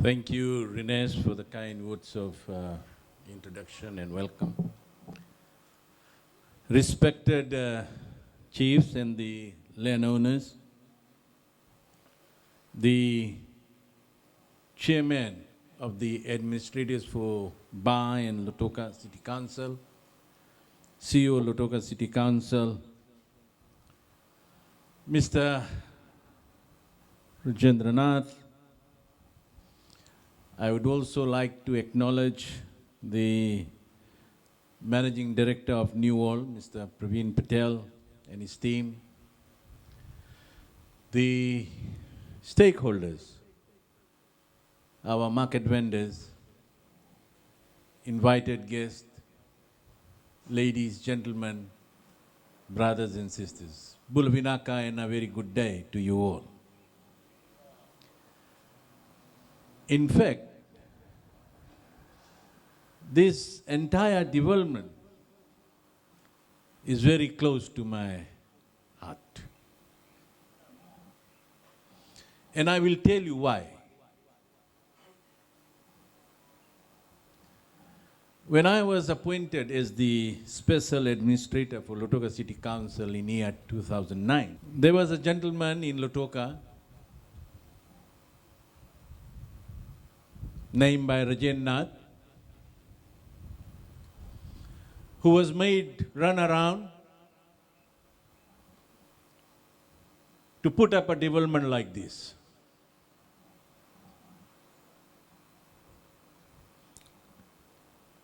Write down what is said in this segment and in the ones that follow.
Thank you, Rines, for the kind words of introduction and welcome. Respected chiefs and the land owners, the chairman of the administrators for Bala and Lautoka City Council, CEO Lautoka City Council, Mr. Rajendranath. I would also like to acknowledge the Managing Director of New World, Mr. Parveen Patel and his team, the stakeholders, our market vendors, invited guests, ladies, gentlemen, brothers and sisters. Bulvinaka and a very good day to you all. In fact, this entire development is very close to my heart. And I will tell you why. When I was appointed as the special administrator for Lautoka City Council in year 2009, there was a gentleman in Lautoka named by Rajendranath, who was made run around to put up a development like this.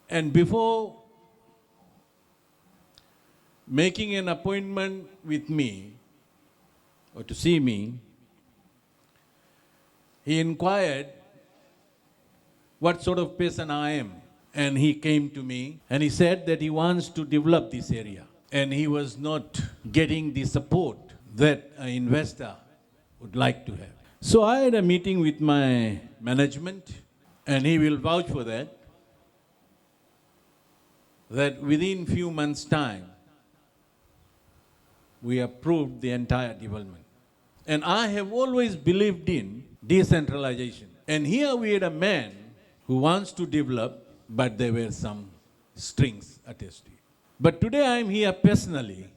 And before making an appointment with me or to see me, he inquired what sort of person I am. And he came to me and he said that he wants to develop this area. And he was not getting the support that an investor would like to have. So I had a meeting with my management, and he will vouch for that within few months' time, we approved the entire development. And I have always believed in decentralization. And here we had a man who wants to develop, but there were some strings attached to it. But today I am here personally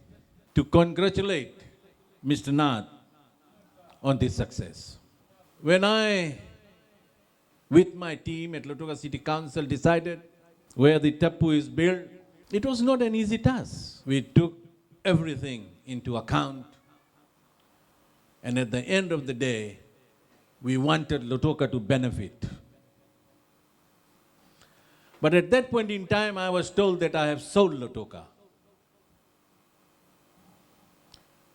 to congratulate Mr. Nath on this success. When I, with my team at Lautoka City Council, decided where the tapu is built, it was not an easy task. We took everything into account, and at the end of the day, we wanted Lautoka to benefit. But at that point in time, I was told that I have sold Lautoka.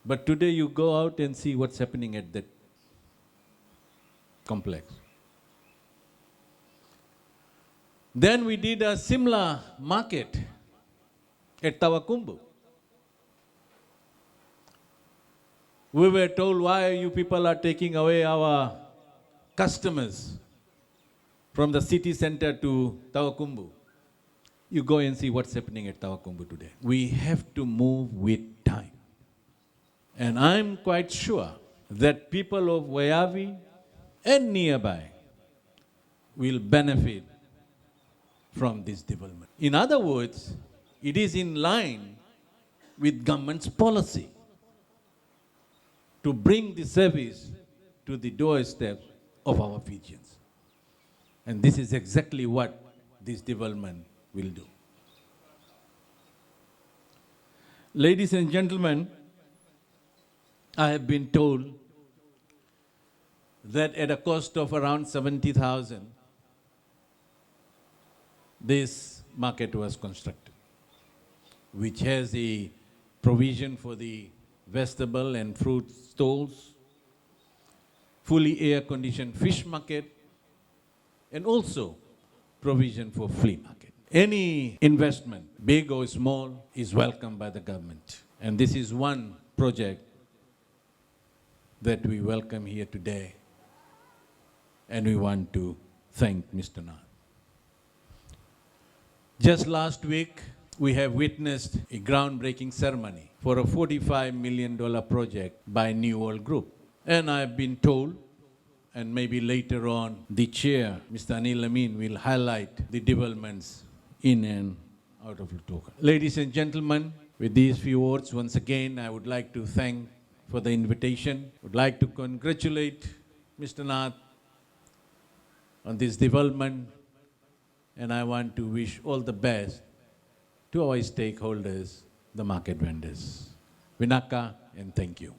But today you go out and see what's happening at that complex. Then we did a similar market at Tawakumbu. We were told, why you people are taking away our customers from the city center to Tawakumbu. You go and see what's happening at Tawakumbu today. We have to move with time. And I'm quite sure that people of Waiyavi and nearby will benefit from this development. In other words, it is in line with government's policy to bring the service to the doorstep of our Fijians. And this is exactly what this development will do. Ladies and gentlemen, I have been told that at a cost of around 70,000, this market was constructed, which has a provision for the vegetable and fruit stalls, fully air-conditioned fish market, and also provision for flea market. Any investment, big or small, is welcomed by the government. And this is one project that we welcome here today, and we want to thank Mr. Nath. Just last week, we have witnessed a groundbreaking ceremony for a $45 million project by New World Group. And I've been told and maybe later on the chair, Mr. Anil Amin, will highlight the developments in and out of Lautoka. Ladies and gentlemen, with these few words, once again, I would like to thank for the invitation. Would like to congratulate Mr. Nath on this development, and I want to wish all the best to our stakeholders, the market vendors. Vinaka, and thank you.